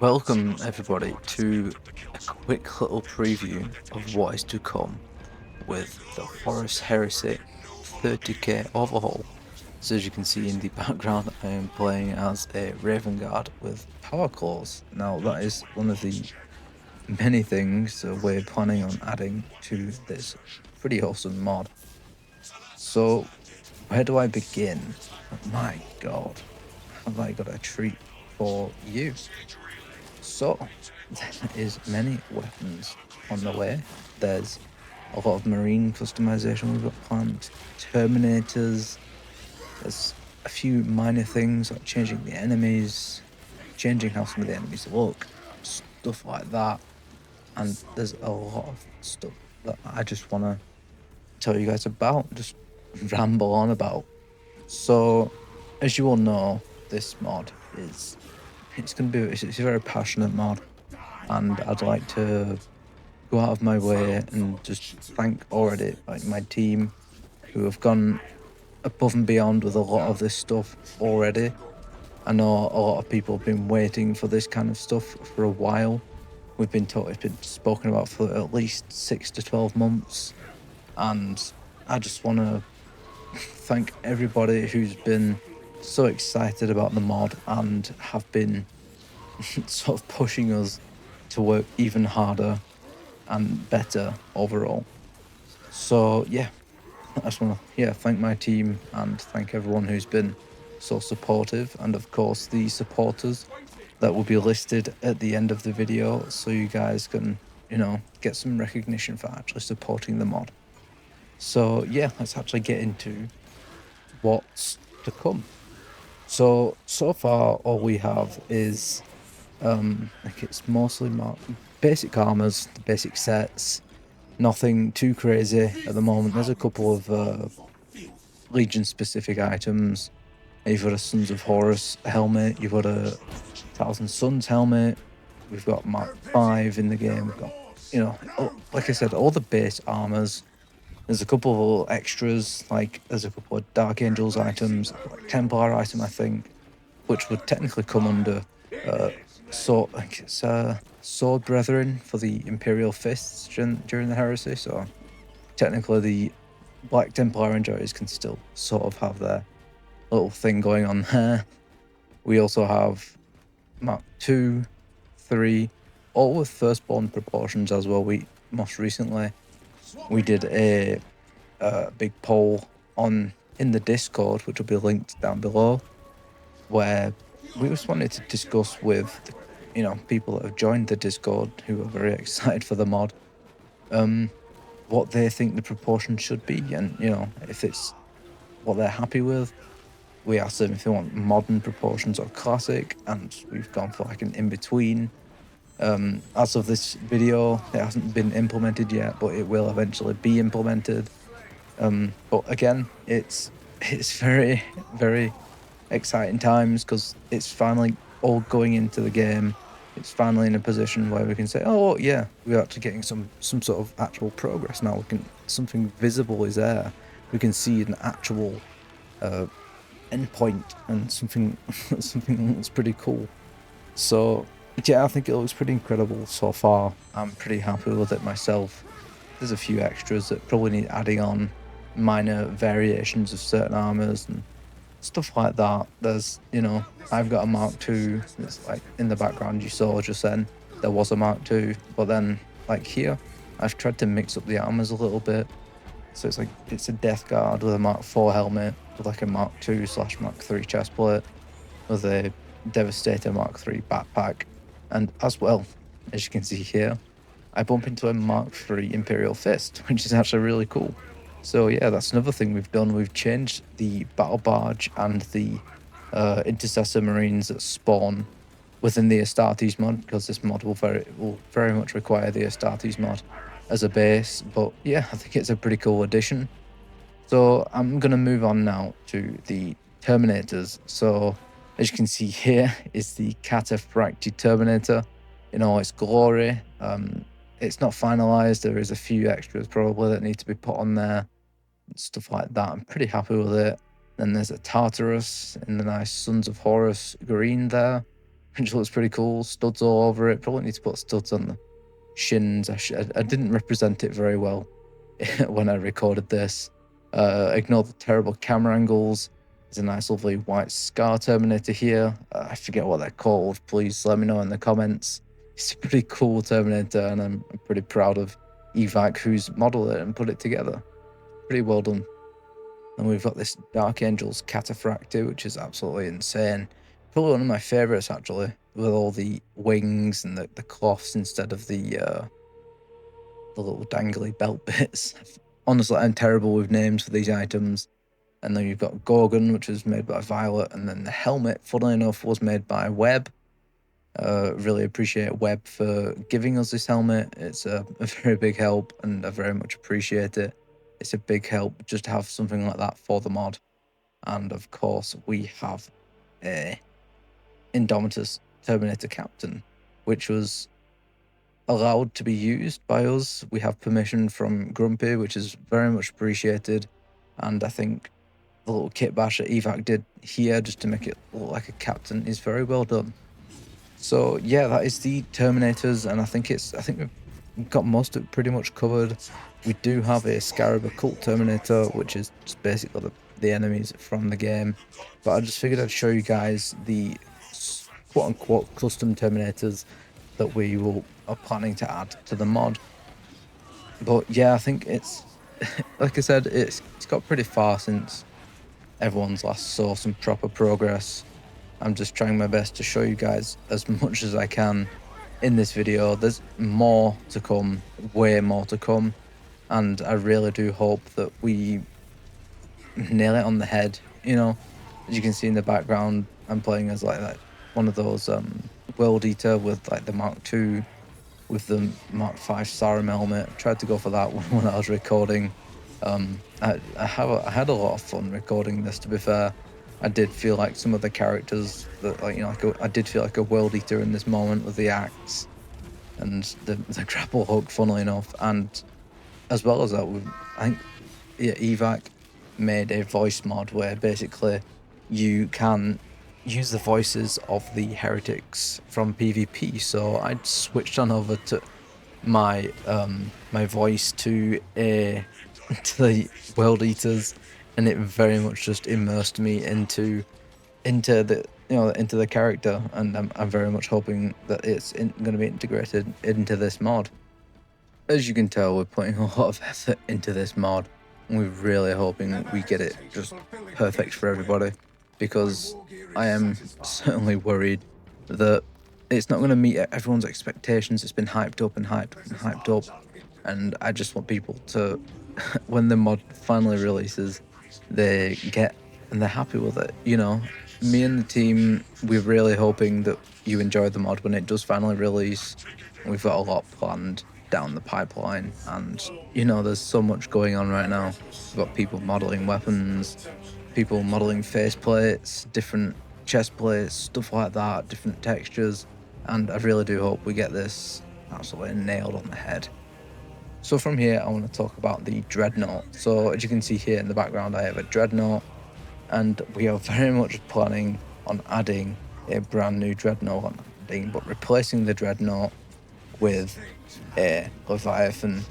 Welcome everybody to a quick little preview of what is to come with the Horus Heresy 30k overhaul. So as you can see in the background, I am playing as a Raven Guard with Power Claws. Now that is one of the many things we're planning on adding to this pretty awesome mod. So where do I begin? My god, have I got a treat for you. So, there is many weapons on the way. There's a lot of marine customization we've got planned, Terminators, there's a few minor things like changing the enemies, changing how some of the enemies look, stuff like that. And there's a lot of stuff that I just want to tell you guys about, just ramble on about. So, as you all know, this mod it's a very passionate mod, and I'd like to go out of my way and just thank already my team who have gone above and beyond with a lot of this stuff already. I know a lot of people have been waiting for this kind of stuff for a while. We've been told, it's been spoken about for at least 6 to 12 months, and I just want to thank everybody who's been so excited about the mod and have been sort of pushing us to work even harder and better overall. So yeah, I just want to thank my team and thank everyone who's been so supportive, and of course the supporters that will be listed at the end of the video, so you guys can get some recognition for actually supporting the mod. So yeah, let's actually get into what's to come. So far all we have is like it's mostly basic armors, the basic sets, nothing too crazy at the moment. There's a couple of Legion specific items. You've got a Sons of Horus helmet, you've got a Thousand Suns helmet, we've got Mark 5 in the game, we've got, like I said, all the base armors. There's a couple of little extras, like there's a couple of Dark Angels items, like Templar item, I think, which would technically come under Sword Brethren for the Imperial Fists during the Heresy. So technically the Black Templar enjoyers can still sort of have their little thing going on there. We also have Mark 2, 3, all with firstborn proportions as well. We most recently we did a big poll in the Discord, which will be linked down below, where we just wanted to discuss with people that have joined the Discord who are very excited for the mod, what they think the proportion should be, and if it's what they're happy with. We asked them if they want modern proportions or classic, and we've gone for like an in-between. As of this video, it hasn't been implemented yet, but it will eventually be implemented. But again, it's very, very exciting times, because it's finally all going into the game. It's finally in a position where we can say, oh yeah, we're actually getting some sort of actual progress now. Something visible is there. We can see an actual endpoint and something that's pretty cool. So yeah, I think it looks pretty incredible so far. I'm pretty happy with it myself. There's a few extras that probably need adding on, minor variations of certain armors and stuff like that. There's, I've got a Mark II. It's like in the background you saw just then, there was a Mark II, but then like here, I've tried to mix up the armors a little bit. So it's a Death Guard with a Mark IV helmet, with like a Mark II/Mark III chestplate, with a Devastator Mark III backpack, and as well, as you can see here, I bump into a Mark III Imperial Fist, which is actually really cool. So yeah, that's another thing we've done. We've changed the Battle Barge and the Intercessor Marines that spawn within the Astartes mod, because this mod will very much require the Astartes mod as a base. But yeah, I think it's a pretty cool addition. So I'm going to move on now to the Terminators. So as you can see here is the Cataphracti Terminator in all its glory. It's not finalized. There is a few extras probably that need to be put on there, stuff like that. I'm pretty happy with it. Then there's a Tartarus in the nice Sons of Horus green there, which looks pretty cool. Studs all over it. Probably need to put studs on the shins. I didn't represent it very well when I recorded this. Ignore the terrible camera angles. There's a nice lovely white Scar Terminator here. I forget what they're called. Please let me know in the comments. It's a pretty cool Terminator, and I'm pretty proud of Evac, who's modeled it and put it together. Pretty well done. And we've got this Dark Angel's Cataphracti, which is absolutely insane. Probably one of my favorites, actually, with all the wings and the cloths instead of the little dangly belt bits. Honestly, I'm terrible with names for these items. And then you've got Gorgon, which was made by Violet, and then the helmet, funnily enough, was made by Webb. Really appreciate Webb for giving us this helmet. It's a very big help, and I very much appreciate it. It's a big help just to have something like that for the mod. And of course, we have a Indomitus Terminator Captain, which was allowed to be used by us. We have permission from Grumpy, which is very much appreciated. And I think the little kit bash that Evac did here just to make it look like a captain is very well done. So yeah, that is the Terminators, and I think we've got most of it pretty much covered. We do have a Scarab Occult Terminator, which is just basically the enemies from the game. But I just figured I'd show you guys the quote-unquote custom Terminators that we are planning to add to the mod. But yeah, I think it's, like I said, it's got pretty far since everyone's last saw some proper progress. I'm just trying my best to show you guys as much as I can in this video. There's more to come, way more to come, and I really do hope that we nail it on the head. You know, as you can see in the background, I'm playing as like one of those World Eater with like the Mark II with the Mark V Sarum helmet. I tried to go for that when I was recording. I had a lot of fun recording this, to be fair. I did feel like some of the characters that, like, you know, I did feel like a World Eater in this moment with the axe and the grapple hook, funnily enough. And as well as that, I think Evac made a voice mod where basically you can use the voices of the heretics from PvP. So I switched on over to my my voice to the World Eaters, and it very much just immersed me into the character, and I'm very much hoping that it's going to be integrated into this mod. As you can tell, we're putting a lot of effort into this mod, and we're really hoping we get it just perfect for everybody, because I am certainly worried that it's not going to meet everyone's expectations. It's been hyped up and hyped up and hyped up, and I just want people to, when the mod finally releases, they get and they're happy with it. You know, me and the team, we're really hoping that you enjoy the mod when it does finally release. We've got a lot planned down the pipeline, and you know, there's so much going on right now. We've got people modeling weapons, people modeling faceplates, different chest plates, stuff like that, different textures, and I really do hope we get this absolutely nailed on the head. So from here, I want to talk about the Dreadnought. So as you can see here in the background, I have a Dreadnought, and we are very much planning on adding a brand new Dreadnought, but replacing the Dreadnought with a Leviathan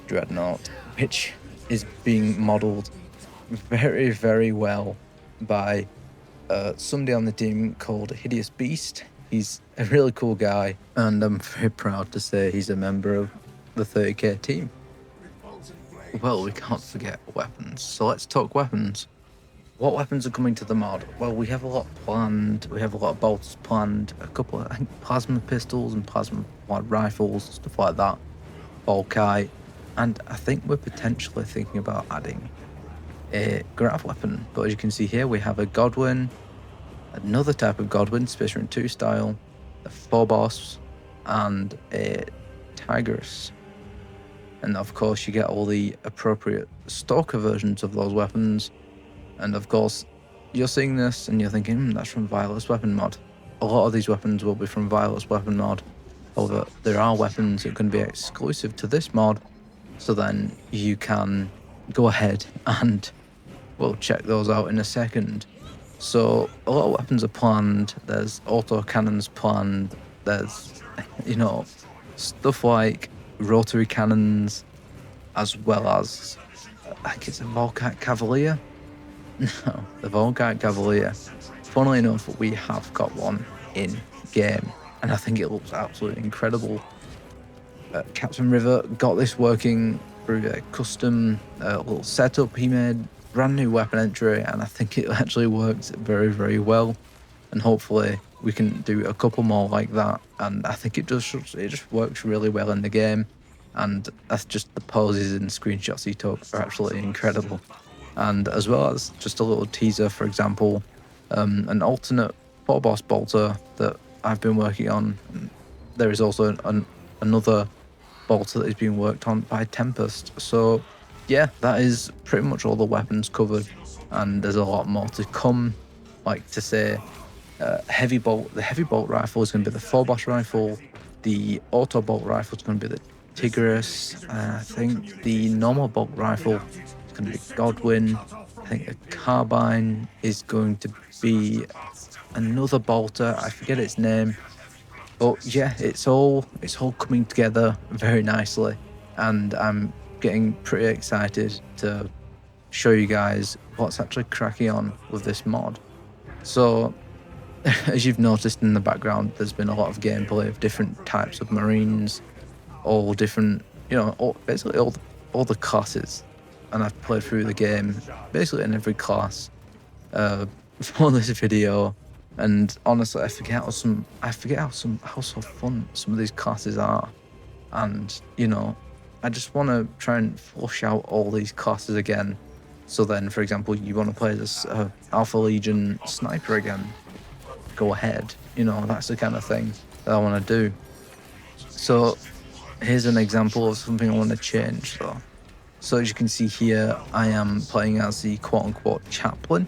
Dreadnought, which is being modelled very, very well by somebody on the team called Hideous Beast. He's a really cool guy, and I'm very proud to say he's a member of the 30k team. Well, we can't forget weapons, so let's talk weapons. What weapons are coming to the mod? Well, we have a lot planned. We have a lot of bolts planned, a couple of, I think, plasma pistols and plasma rifles, stuff like that, Volkite, and I think we're potentially thinking about adding a grav weapon. But as you can see here, we have a Godwin, another type of Godwin, Space Marine 2 style, a Phobos, and a Tigris. And of course, you get all the appropriate stalker versions of those weapons. And of course, you're seeing this and you're thinking, that's from Violet's weapon mod. A lot of these weapons will be from Violet's weapon mod. However, there are weapons that can be exclusive to this mod. So then you can go ahead and we'll check those out in a second. So a lot of weapons are planned. There's auto cannons planned. There's, you know, stuff like rotary cannons, as well as I think it's a Volkite Cavalier. No, the Volkite Cavalier. Funnily enough, we have got one in game, and I think it looks absolutely incredible. CaptainRiver got this working through a custom little setup he made, brand new weapon entry, and I think it actually works very, very well. And hopefully we can do a couple more like that. And I think it just works really well in the game. And that's just the poses and screenshots he took are absolutely incredible. And as well as just a little teaser, for example, an alternate 4-boss bolter that I've been working on. There is also another bolter that is being worked on by Tempest. So yeah, that is pretty much all the weapons covered, and there's a lot more to come. Like to say, the heavy bolt rifle is going to be the 4-boss rifle. The auto bolt rifle is going to be the Intecris. I think the normal bolt rifle is going to be Godwin. I think the carbine is going to be another bolter. I forget its name. But yeah, it's all coming together very nicely, and I'm getting pretty excited to show you guys what's actually cracking on with this mod. So, as you've noticed in the background, there's been a lot of gameplay of different types of Marines, all different, basically all the classes, and I've played through the game basically in every class for this video. And honestly, I forget how so fun some of these classes are, and I just want to try and flush out all these classes again. So then, for example, you want to play this Alpha Legion sniper again, go ahead. That's the kind of thing that I want to do. So here's an example of something I want to change though. So as you can see here, I am playing as the quote-unquote chaplain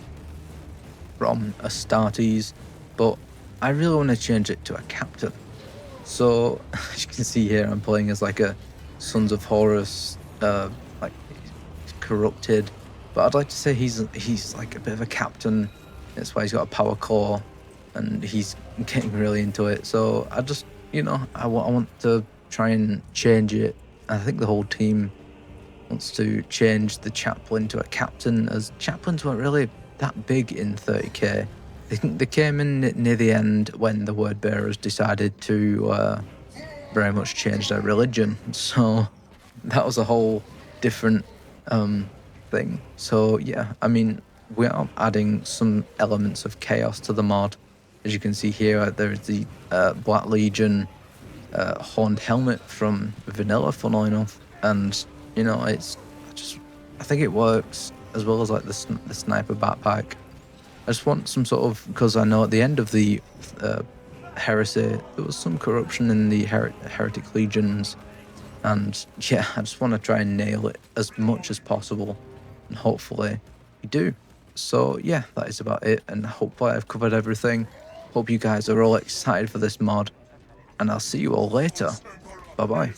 from Astartes, but I really want to change it to a captain. So as you can see here, I'm playing as like a Sons of Horus, like corrupted, but I'd like to say he's like a bit of a captain. That's why he's got a power core, and he's getting really into it. So I just, I want to try and change it. I think the whole team wants to change the chaplain to a captain, as chaplains weren't really that big in 30k. I think they came in near the end when the word bearers decided to very much change their religion. So that was a whole different thing. So yeah, I mean, we are adding some elements of chaos to the mod. As you can see here, there's the Black Legion horned helmet from vanilla, funnily enough, and I think it works, as well as like the sniper backpack. I just want some sort of, because I know at the end of the Heresy there was some corruption in the heretic legions, and yeah, I just want to try and nail it as much as possible, and hopefully we do. So yeah, that is about it, and hopefully I've covered everything. Hope you guys are all excited for this mod, and I'll see you all later. Bye bye.